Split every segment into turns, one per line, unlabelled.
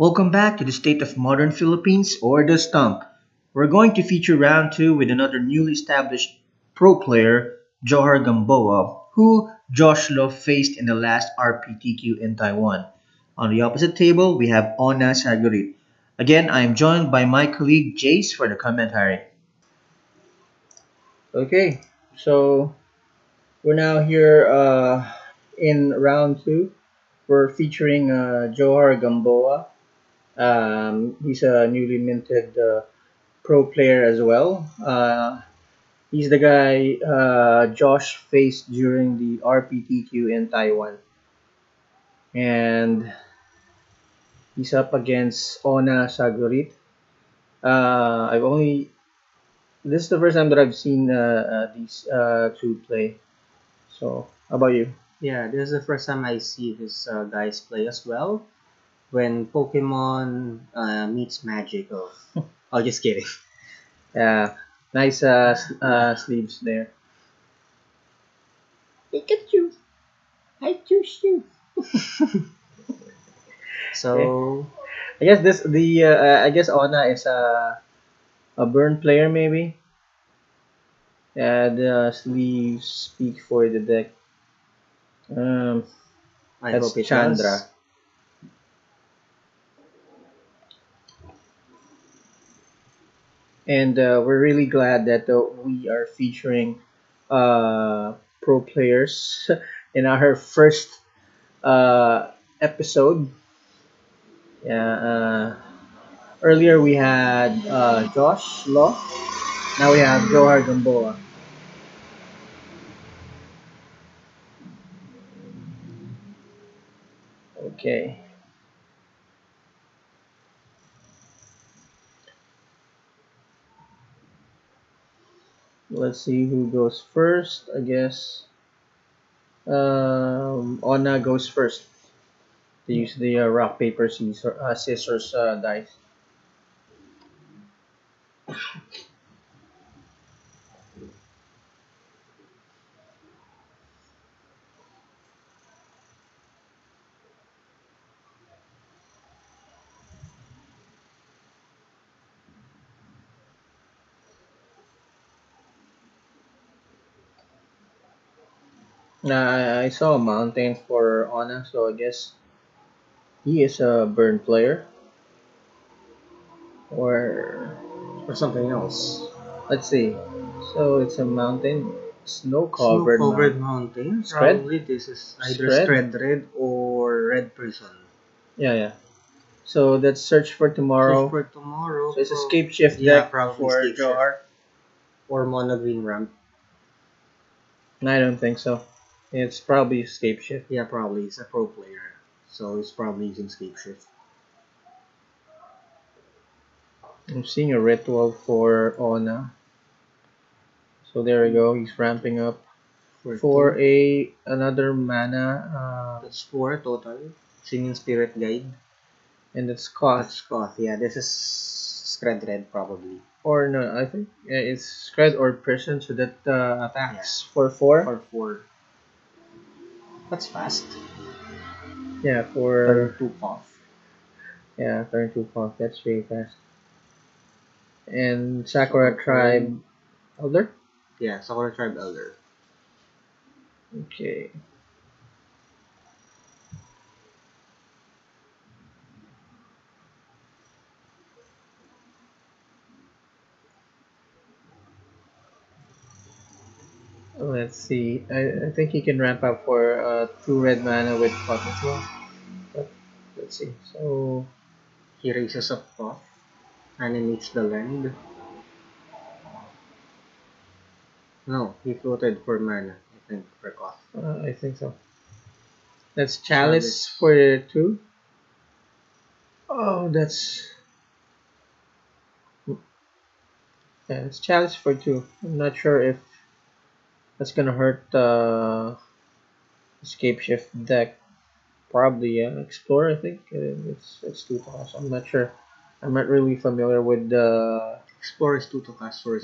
Welcome back to the State of Modern Philippines or the Stump. We're going to feature round two with another newly established pro player, Djohar Gamboa, who Josh Lo faced in the last RPTQ in Taiwan. On the opposite table, we have Ona Sagurit. Again, I am joined by my colleague Jace for the commentary. Okay, so we're now here in round two. We're featuring Johar Gamboa. He's a newly minted pro player as well. He's the guy Josh faced during the RPTQ in Taiwan, and he's up against Ona Sagurit. I've only This is the first time that I've seen these two play. So, how about you?
Yeah, this is the first time I see these guys play as well. When Pokemon meets Magic. Oh, just kidding.
Yeah, nice sleeves there. Pikachu, I choose you.
So,
I guess I guess Ona is a burn player maybe. Yeah, the sleeves speak for the deck. Um,
I
that's
hope it
Chandra.
does.
And we're really glad that we are featuring pro players in our first episode. Yeah, earlier we had Josh Law. Now we have Johar Gamboa. Okay. Let's see who goes first. I guess Ona goes first. They use the rock paper scissors dice. I saw a mountain for Ona, so I guess he is a burn player. Or
Or something else.
let's see. So it's a mountain, snow covered
Snow-covered
mountain.
mountain.
Spread?
Probably this is either
Spread?
Shred Red or Red Prison.
Yeah, yeah. So that's search for tomorrow.
So for tomorrow,
So it's escape shift
yeah,
deck
probably
for
Escape Shift.
Johar.
Or Mono Green Ramp.
I don't think so. It's probably escape shift.
Yeah, probably. He's a pro player. So he's probably using Escape Shift.
I'm seeing a ritual for Ona. So there we go. He's ramping up for
two.
a another mana.
That's 4 total. Singing Spirit Guide.
And it's cost.
That's Koth. Yeah, this is Scred Red probably.
Or no, I think it's Scred or Prison, so that attacks for 4.
Or 4. That's fast.
Yeah, for
Turn 2 Koth.
yeah, turn 2 cost. That's really fast. And Sakura Tribe Elder.
Yeah, Sakura Tribe Elder.
Okay. Let's see. I think he can ramp up for 2 red mana with Pot as well. But let's see. So
He raises up Koth. Animates the land. No, he floated for mana, I think, for Koth.
I think so. That's Chalice for 2. Oh, that's yeah, it's Chalice for 2. I'm not sure if that's gonna hurt Escape Shift deck. Probably Explore. I think it's 2 cost. I'm not sure. I'm not really familiar with the
Explore is 2 to cast for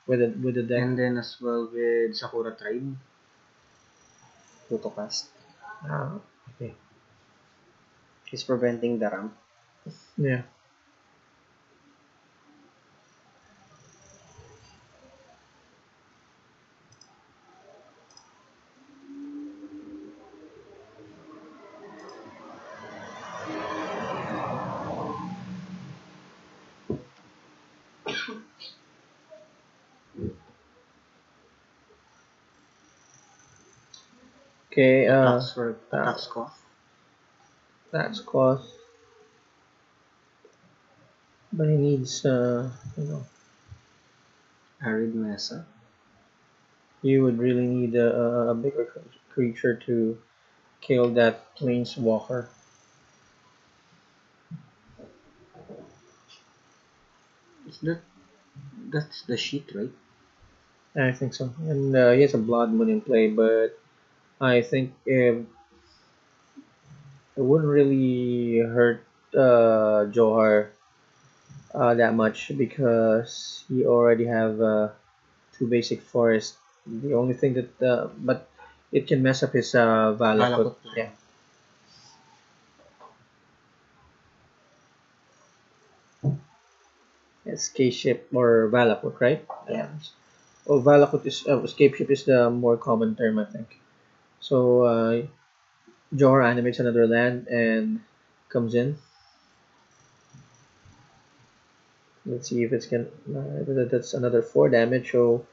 with the deck.
And then as well with Sakura Tribe. 2 to cast.
Ah, okay.
He's preventing the ramp.
Yeah. Okay. Uh,
Attacks cost.
that's cost, but he needs you know,
Arid Mesa.
you would really need a bigger creature to kill that planeswalker.
Is that's the sheet, right?
I think so. And he has a Blood Moon in play, but I think it wouldn't really hurt Johar that much because he already have two basic forests. The only thing that, but it can mess up his Valakut.
Valakut
Yeah,
plan.
escape ship or Valakut, right?
Yeah.
Oh, Valakut is escape ship is the more common term, I think. So Johar animates another land and comes in. Let's see if it's can. That's another four damage. So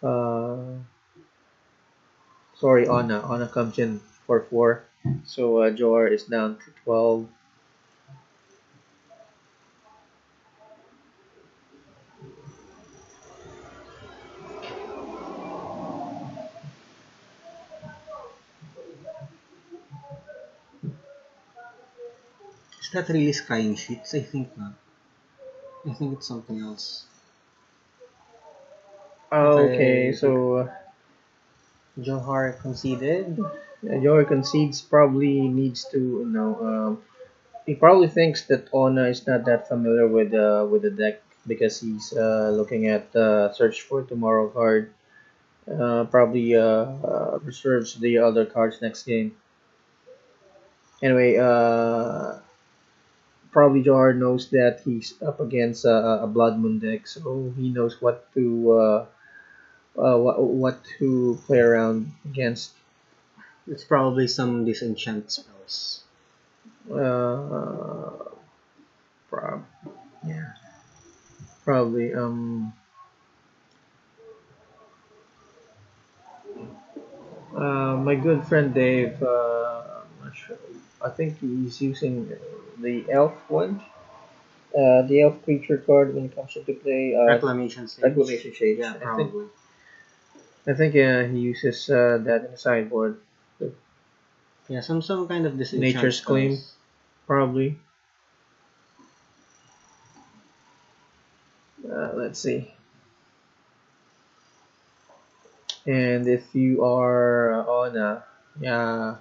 uh, sorry, Anna comes in for four. So Johar is down to 12.
Is that really scrying sheets? I think not. I think it's something else. If
Okay,
I
so
Johar conceded.
Johar concedes. Probably needs to he probably thinks that Ona is not that familiar with the deck because he's looking at search for tomorrow card. Probably reserves the other cards next game. Anyway, probably Jar knows that he's up against a Blood Moon deck, so he knows what to play around against.
It's probably some disenchant spells.
Uh, prob- yeah, probably. My good friend Dave. I'm not sure. I think he's using the elf one. The elf creature card when it comes into play.
Reclamation Sage.
Reclamation Shades.
Yeah, probably.
I think he uses that in the sideboard. The
Yeah, some kind of disenchant
Nature's Claim,
spells.
probably. Let's see. And if you are on a, yeah,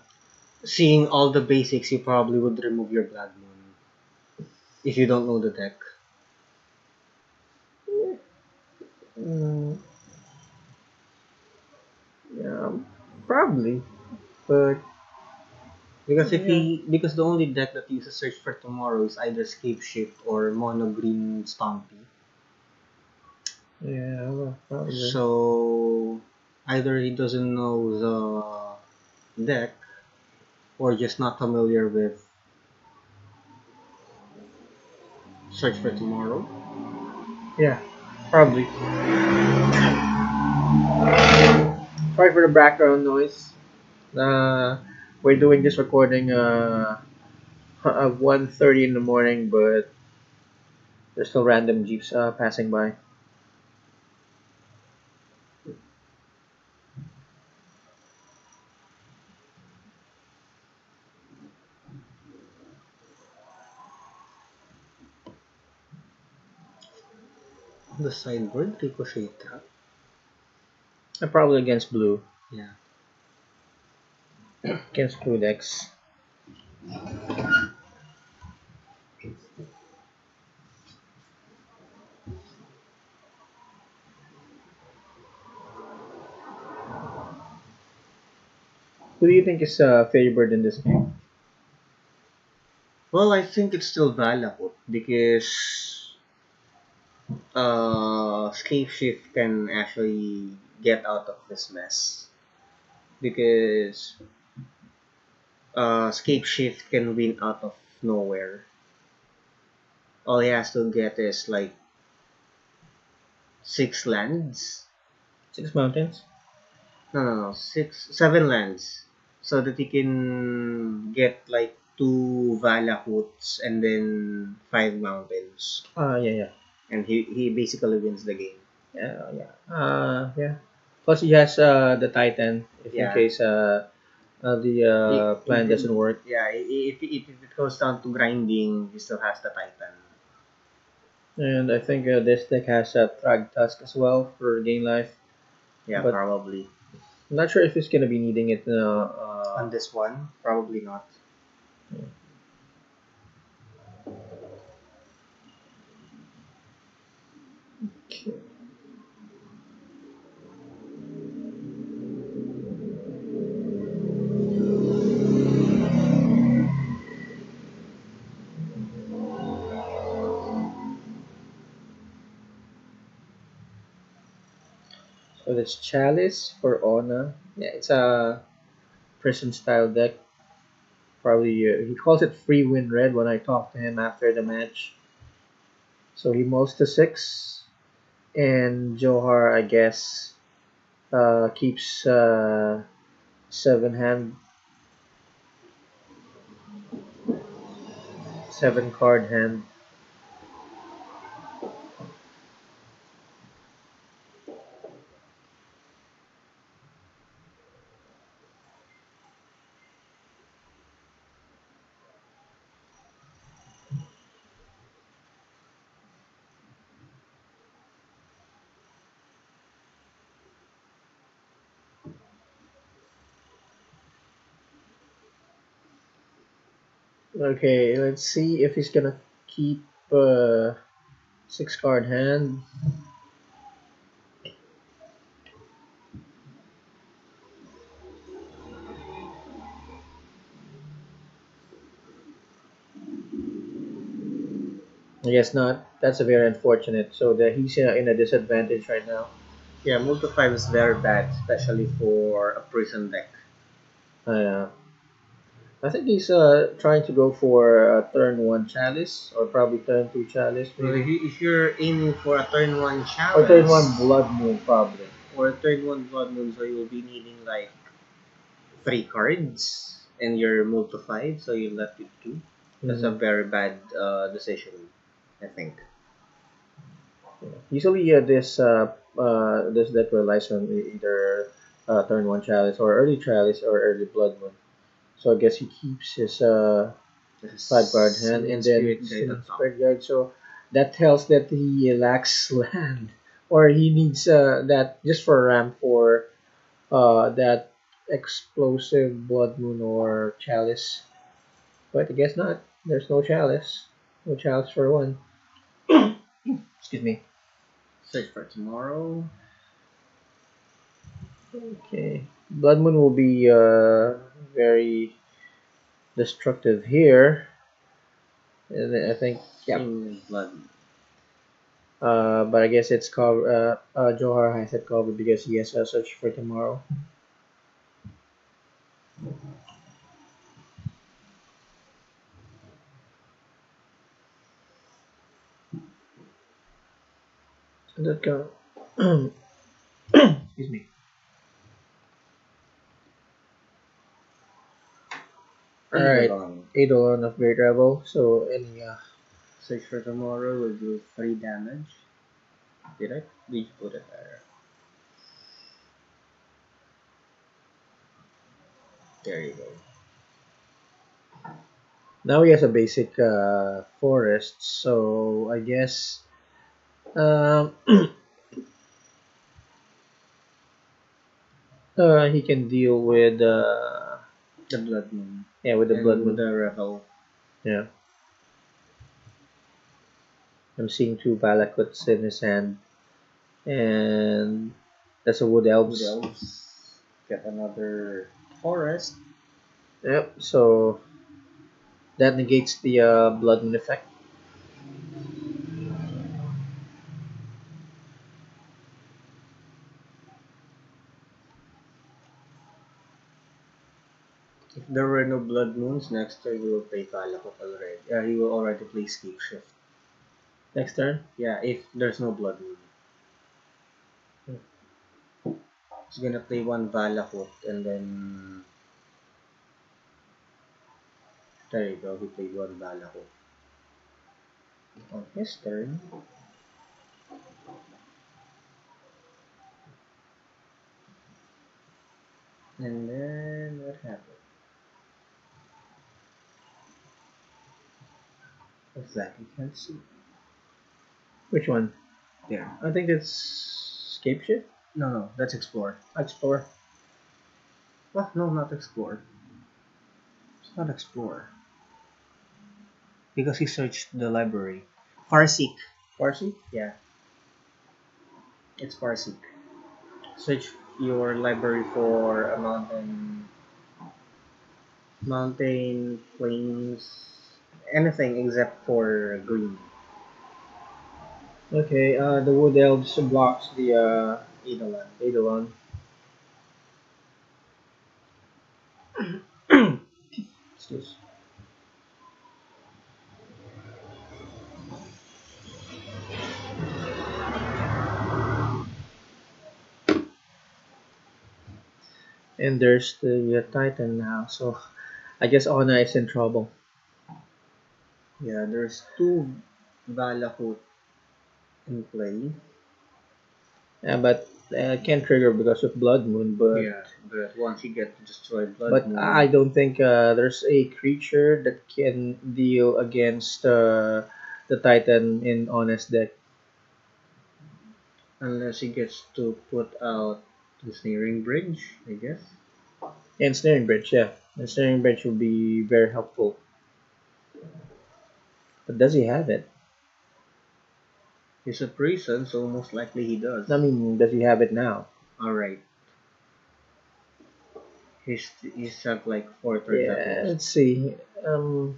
Seeing all the basics, you probably would remove your Blood Moon if you don't know the deck.
mm, yeah, probably, but yeah,
Because the only deck that uses Search for Tomorrow is either Scape Shift or Mono Green Stompy.
yeah, well, probably.
So either he doesn't know the deck or just not familiar with Search for Tomorrow.
Yeah, probably. Sorry for the background noise. Uh, we're doing this recording at 1:30 in the morning, but there's still random jeeps passing by.
The sideboard Ricochet Trap.
Probably against blue,
Yeah.
against blue decks. Who do you think is favored in this game?
Well, I think it's still Valakut because Escape Shift can actually get out of this mess because Escape Shift can win out of nowhere. All he has to get is like 6 lands.
6 mountains.
No, 7 lands, so that he can get like 2 Valakuts and then 5 mountains,
Yeah, yeah.
and he basically wins the game.
Yeah, yeah. Yeah. Plus he has the Titan if in
Yeah,
case the plan doesn't work.
yeah. If it goes down to grinding, he still has the Titan.
And I think this deck has a Thrag Tusk as well for gain life,
Yeah,
but
probably
I'm not sure if he's gonna be needing it.
on this one, probably not.
Okay. So that's Chalice for Ona. Yeah, it's a prison style deck. Probably he calls it free win red when I talked to him after the match. So he moves to 6, and Johar I guess keeps 7 hand, 7 card hand. Okay, let's see if he's gonna keep 6 card hand. I guess not. That's a very unfortunate. So that he's in a disadvantage right now.
Yeah, multi 5 is very bad, especially for a prison deck.
Uh, I think he's trying to go for turn 1 chalice or probably turn 2 chalice
So
maybe,
if you're aiming for a turn 1
or turn 1
chalice
blood moon probably.
or a turn 1 blood moon, so you'll be needing like 3 cards and you're multi 5, so you left with 2. That's a
Mhm.
very bad decision, I think.
Usually this deck relies on either turn 1 chalice or early chalice or early blood moon. So I guess he keeps his 5 card
This
hand
Simian
and then
Spirit Guide on
Simmons
top.
Graveyard. So that tells that he lacks land, or he needs that just for ramp for that explosive blood moon or chalice. But I guess not. There's no chalice. No chalice for one. Excuse me.
Search for tomorrow.
Okay. Blood moon will be very destructive here. And I think, yeah.
Simian Blood.
But I guess it's covered. Johar has it covered because he has a search for tomorrow. So that go. Excuse me. All right.
Eidolon.
Eidolon of Great Rebel. So any
Search for tomorrow will do 3 damage. Did you put it there? There you go.
now he has a basic forest. So I guess um, he can deal with
The Blood Moon.
yeah, with the blood
And
moon.
the Revel.
Yeah. I'm seeing 2 Balakuts in his hand, and that's a Wood
Wood
Elves.
Elves. Get another Forest.
Yep. So That negates the blood moon effect.
If there were no blood moons, next turn he will play Valakut already. He will already play Scape Shift.
Next turn.
Yeah, if there's no blood moon. He's gonna play one Valakut and then there you go, he played one Valakut. On his turn, and then what happened? Exactly, can't see.
Which one?
There.
I think it's Scape Shift.
No, that's Explore.
Explore.
What? No, not Explore. It's not Explore. Because he searched the library. Farseek.
Farsi.
Yeah, it's Farseek. Search your library for a mountain, plains, anything except for green.
Okay. The Wood Elves blocks the
Eidolon.
Eidolon. Excuse. And there's the Titan now, so I guess Ona is in trouble.
Yeah, there's two Valakut in play.
Yeah, but can't trigger because of Blood Moon.
Yeah, but once you get to destroy Blood
But I
Moon,
don't think there's a creature that can deal against the Titan in Honest deck.
unless he gets to put out the Snaring Bridge, I guess.
And Snaring Bridge, yeah. The Snaring Bridge will be very helpful. But does he have it?
He's a prison, so most likely he does.
I mean, does he have it now?
Alright. He's have like 4 turns at
Yeah,
most.
let's see. Um,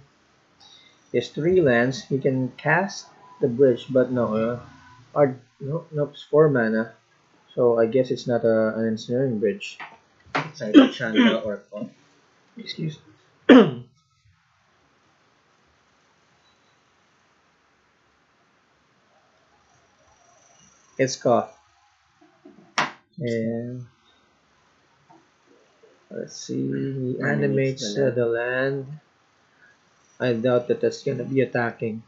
he has 3 lands. He can cast the bridge, but no. No, it's 4 mana. So I guess it's not an ensnaring bridge.
It's either Chandra or Pot.
Excuse. It's caught. And let's see. He animates
the land.
the land. I doubt that that's gonna be attacking.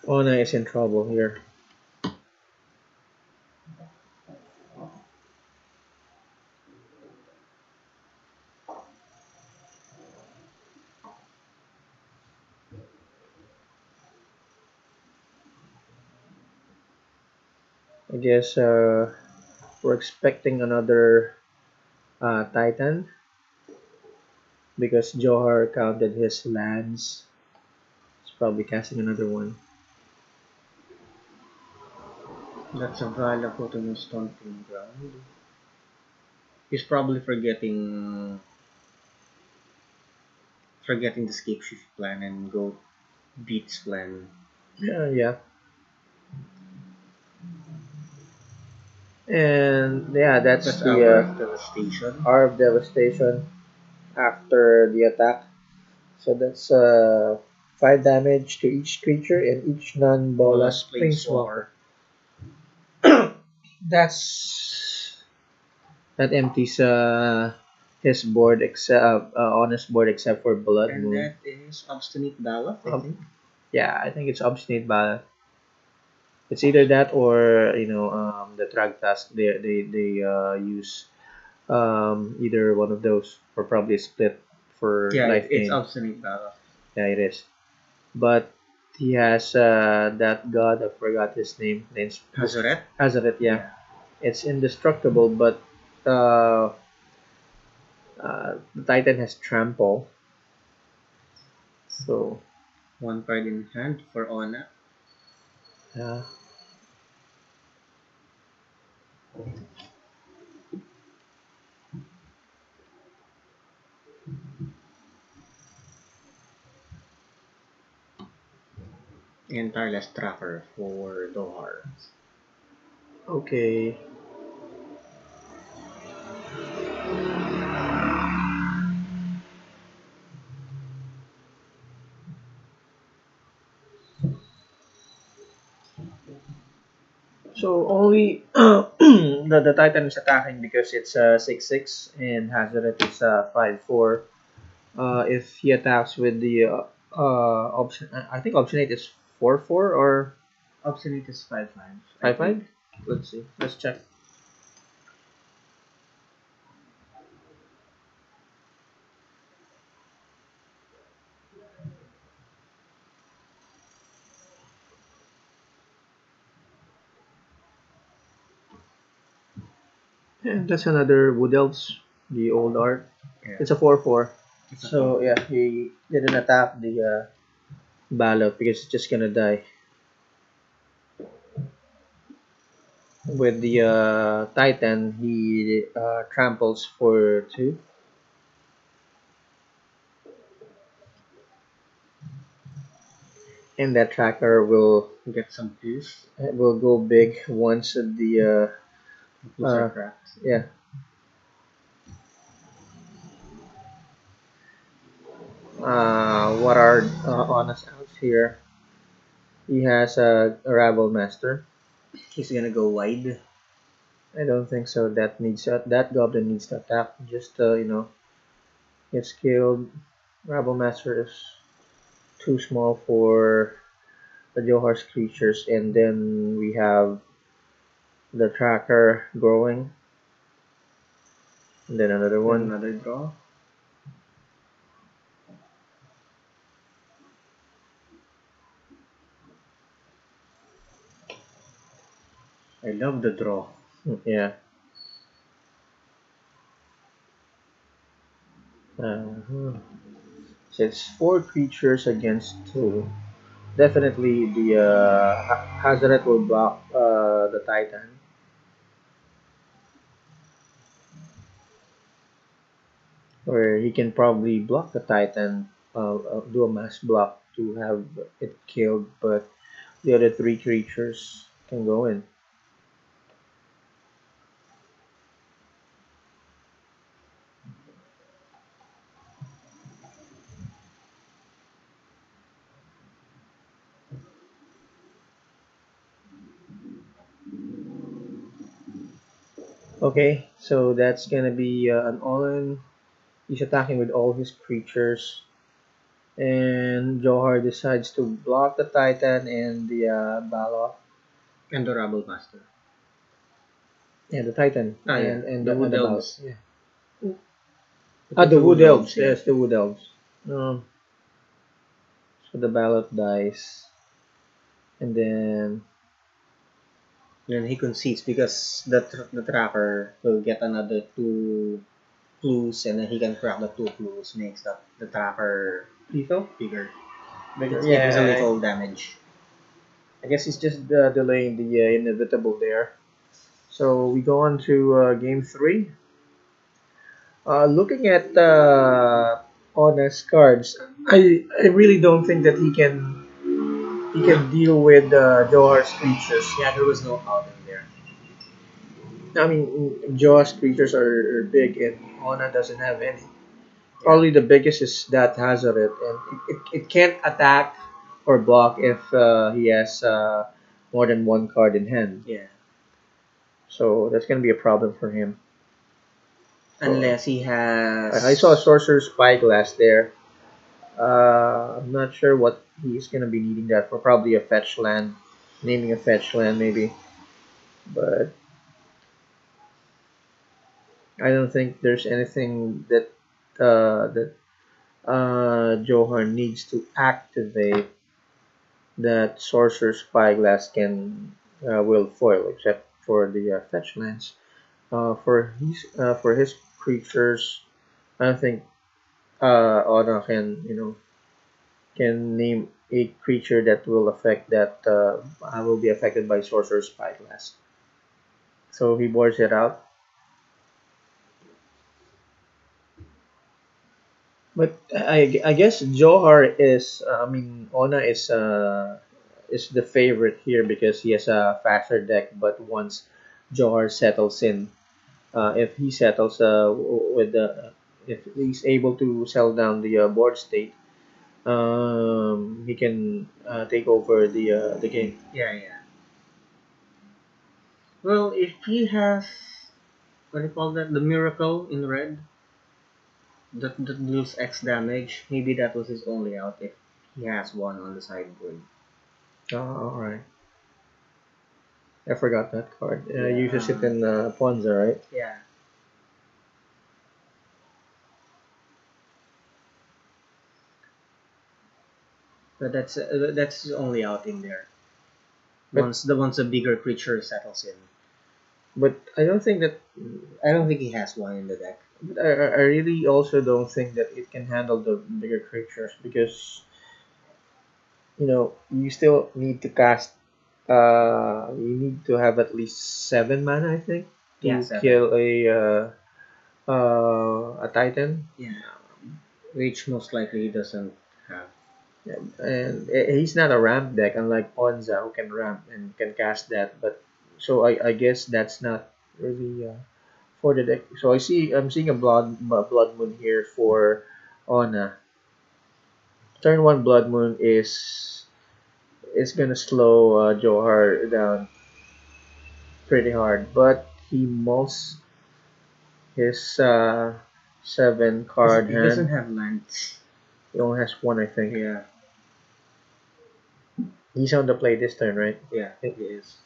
Ona is in trouble here. I guess we're expecting another Titan because Djohar counted his lands. He's probably casting another one.
That's a Valakut on the Stomping Ground. He's probably forgetting the Escape Shift plan and go Beats plan.
Yeah. And yeah, that's
That's
the
our devastation.
Hour of Devastation after the attack. So that's 5 damage to each creature and each non-bolas
Plus
planeswalker. That's that empties his board except on his board except for Blood
And
Moon.
that is Obstinate Ballot, I think.
Yeah, I think it's Obstinate Ballot. It's either that or the Drag Task. They use either one of those or probably a split for
Yeah,
life
it's
gain.
Obstinate Ballot.
Yeah, it is. But he has that god. I forgot his name. Name's
Hazoret?
Hazaret. Yeah, it's indestructible, but the Titan has trample. So
One card in hand for Ona.
yeah.
And Tarla's Tracker for Djohar.
Okay. So only the Titan is attacking because it's 6/6 and Hazaret is 5/4. If he attacks with the option, I think option 8 is 4/4 or
Obstinate is 5/5, I
5/5.
think.
Let's see. Let's check. And that's another Wood Elves, the old art.
Yeah.
It's a 4/4.
It's a
So
4.
yeah, he didn't attack the ballot because it's just gonna die. With the Titan, he tramples for 2. And that tracker
Get some clues.
will go big once the
Clues are cracked.
yeah. What are on us out here? He has a Rabble Master.
He's gonna go wide.
I don't think so. That goblin needs to attack. Just gets killed. Rabble Master is too small for the Djohar's creatures, and then we have the tracker growing, and then another
Then
one.
another draw. I love the draw.
Yeah. Uh-huh. So it's 4 creatures against 2. Definitely the Hazaret will block the Titan, or he can probably block the Titan, do a mass block to have it killed, but the other 3 creatures can go in. Okay, so that's gonna be an all-in. He's attacking with all his creatures, and Johar decides to block the Titan and the Baloth.
And the Rabble Master.
Yeah, the Titan
Ah, yeah.
and
The
and
Wood
the Baloth.
Elves.
Yeah.
Put
The
the
Wood
Wood
Elves.
Elves, yeah.
Yes, the Wood Elves. Um, so the Ballot dies, and then
Then he concedes because the tracker will get another 2 clues, and then he can crack the 2 clues, makes the tracker
lethal.
bigger.
Bigger.
It has a
Yeah,
little damage.
I guess he's just delaying the inevitable there. So we go on to game 3. Looking at Honest cards, I really don't think that he can deal with Johar's creatures.
Yeah, there was no out in there.
I mean, Johar's creatures are big, and Ona doesn't have any.
Yeah.
Probably the biggest is that Hazaret, and it can't attack or block if he has more than 1 card in hand.
Yeah.
So that's gonna be a problem for him. So
Unless he
I saw a
has.
Sorcerer's Spyglass there. I'm not sure what he's gonna be needing that for. Probably a fetch land, naming a fetch land maybe. But I don't think there's anything that Johar needs to activate that Sorcerer's Spyglass can will foil, except for the fetch lands. For his creatures, I don't think Aura can can name a creature that will be affected by Sorcerer's Spyglass. So he boards it out. But I guess Johar is I mean Ona is the favorite here because he has a faster deck. But once Johar settles in, if he settles with the if he's able to sell down the board state, he can take over the game.
Yeah, yeah. Well, if he has what do you call that? The miracle in red that deals X damage. Maybe that was his only out if he has one on the sideboard.
Oh, all right. I forgot that card.
Yeah.
Uses it in Ponza, right?
Yeah. But that's his only out in there.
But
Once a bigger creature settles in.
but I don't think that
I don't think he has one in the deck.
But I really also don't think that it can handle the bigger creatures because you still need to cast. You need to have at least 7 mana, I think,
Yeah,
to
seven.
kill a Titan.
Yeah. Which most likely he doesn't have.
Yeah, and he's not a ramp deck, unlike Ponza who can ramp and can cast that. But so I guess that's not really for the deck. So I'm seeing a blood moon here for Ona. Turn one Blood Moon is gonna slow Johar down pretty hard, but he mulls his 7 card
He doesn't
hand.
have lands.
He only has one, I think.
Yeah.
He's on the play this turn, right?
Yeah, he is.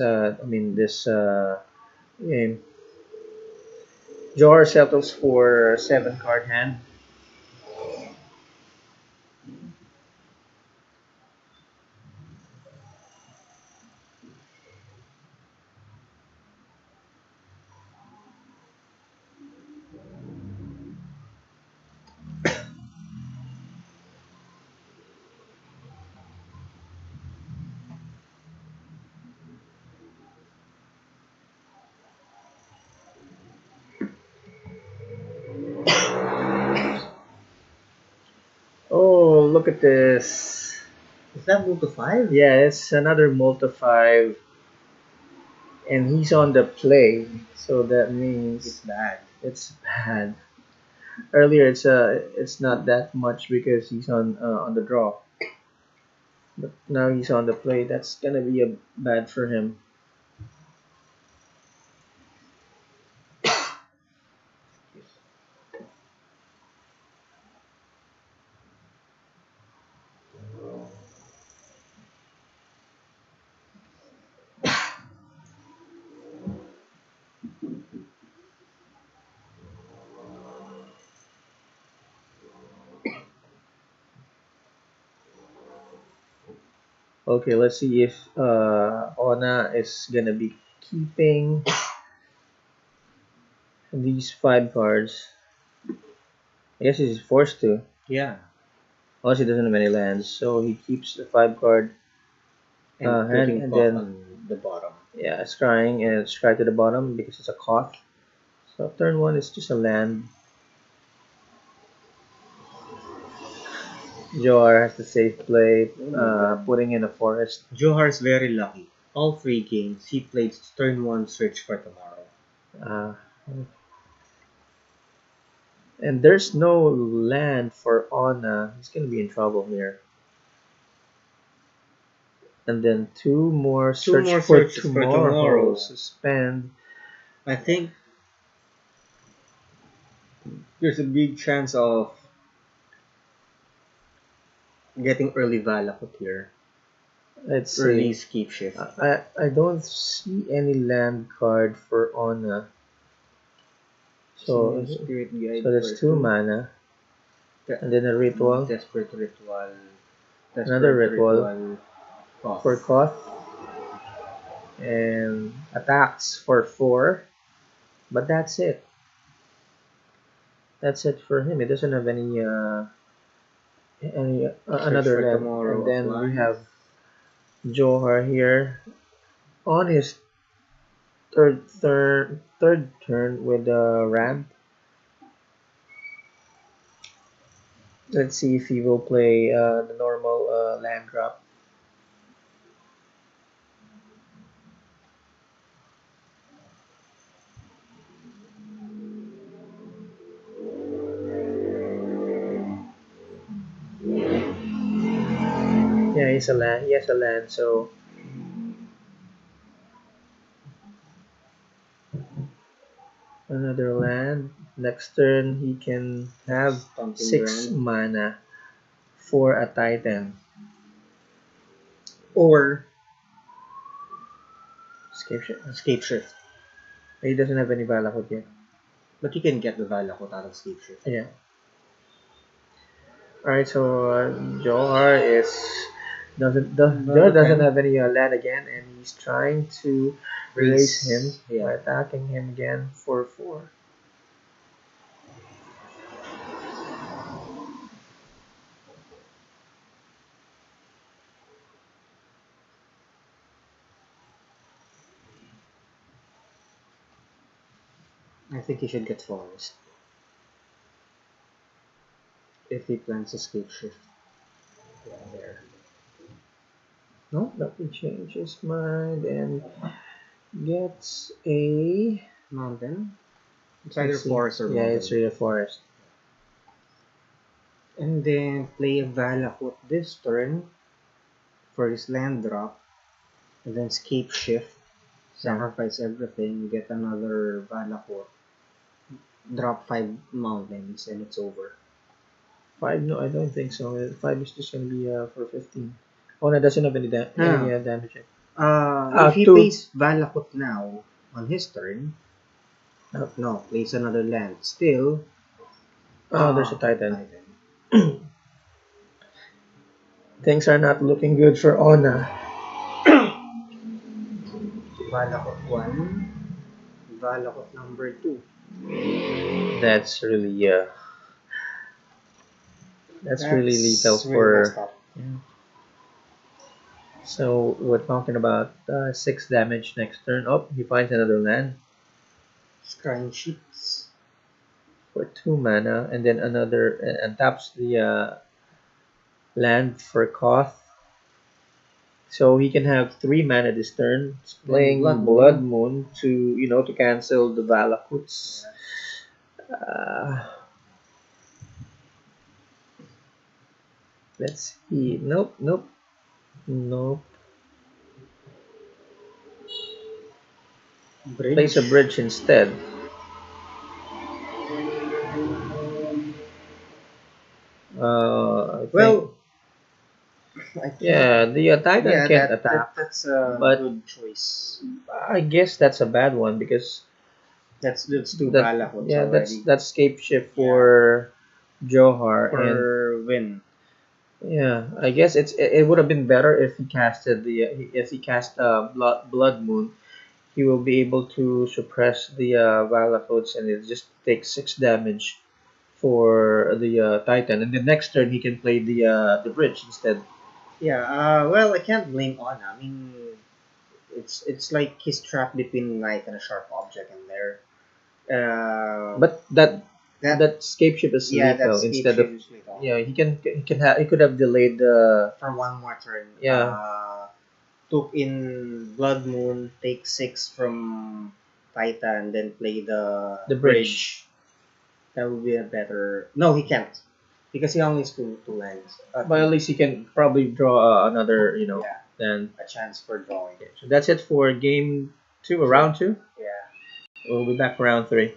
I mean this game. Johar settles for 7 card hand. Oh, look at this!
Is that move to 5?
Yeah, it's another multi-5, and he's on the play, so that
It's
means
bad.
it's bad. Earlier, it's not that much because he's on the draw, but now he's on the play. That's gonna be a bad for him. Okay, let's see if Ona is gonna be keeping these 5 cards. I guess he's forced to.
Yeah.
Unless he doesn't have any lands, so he keeps the 5 card
And
hand,
putting
and
Puck
then
on the bottom.
yeah, scrying and scry to the bottom because it's a cost. So turn one is just a land. Joar has the safe play,
Oh my god.
putting in a forest.
Djohar's very lucky. All 3 games, he played turn 1 Search for Tomorrow.
Uh, and there's no land for Ona. He's gonna be in trouble here. And then 2 more
Two
search
more
for
searches for
tomorrow.
tomorrow.
Suspend.
I think there's a big chance of getting early Valakut here.
Let's
Early
see.
Skip Shift.
I don't see any land card for Ona. So
Spirit Guide
so that's
for
2 mana,
De-
and then a ritual,
Desperate Ritual.
another
Desperate
ritual
Ritual.
for
Cough.
Koth, and attacks for 4. But that's it. That's it for him. He doesn't have any and
Search
another
for
land, and
tomorrow
then we
apply.
have Johar here on his third turn with a ramp. Let's see if he will play the normal land drop. Yeah, he's a land. He has a land, so another land. Next turn, he can have
Stomping
6
Ground.
mana for a Titan.
Or
Escape ship.
Escape Shift.
He doesn't have any Valakut yet.
But you can get the Valakut out of Escape Shift.
Yeah. Alright, so Johar is doesn't have any land again, and he's trying to raise him by
Yeah.
attacking him again for 4.
I think he should get Forest. If he plans Escape Shift. Yeah, there.
No, but he changed his mind and gets a.
Mountain. It's either
Let's see.
Forest or
Yeah,
Mountain.
it's really a forest.
And then play a Valakut this turn for his land drop. And then Escape Shift. Sacrifice everything. Get another Valakut. Drop 5 mountains and it's over.
5? No, I don't think so. 5 is just gonna be for 15. Oh, that doesn't have any, any damage yet.
If he
2.
plays Valakut now on his turn, no, plays another land. Still,
Oh, there's a Titan.
Titan.
Things are not looking good for Ona.
Valakut 1, Valakut number 2.
That's really that's really lethal
That's really messed
for.
up.
Yeah. So we're talking about 6 damage next turn. Oh, he finds another land
Scrying Sheets.
for 2 mana, and then another and taps the land for Koth. So he can have 3 mana this turn. He's playing
Blood
Moon to to cancel the Valakuts. Uh, let's see. Nope, nope, nope. Place a
Bridge.
bridge instead. I think.
Well, I think,
Yeah, the Titan
yeah,
can't attack,
that's a
but
good choice.
I guess that's a bad one because
That's 2
that
Valakuts
yeah
already.
that's scape shift
Yeah.
for Johar, and
For win.
yeah, I guess it would have been better if he casted the if he cast blood moon. He will be able to suppress the Valakots, and it just takes 6 damage for the Titan, and the next turn he can play the bridge instead.
Yeah, well, I can't blame Anna. I mean, it's like he's trapped between light and a sharp object in there.
But that
That
that scape shift is
yeah,
lethal
that's
instead of.
usually though.
Yeah, he could have delayed the.
For one more turn.
Yeah.
Took in Blood Moon, take 6 from Titan, then play the
Bridge.
That would be a better. No, he can't because he only has two lands.
But at least he can probably draw another,
Yeah,
then.
a chance for drawing.
So that's it for game 2, or round 2.
Yeah.
We'll be back for round 3.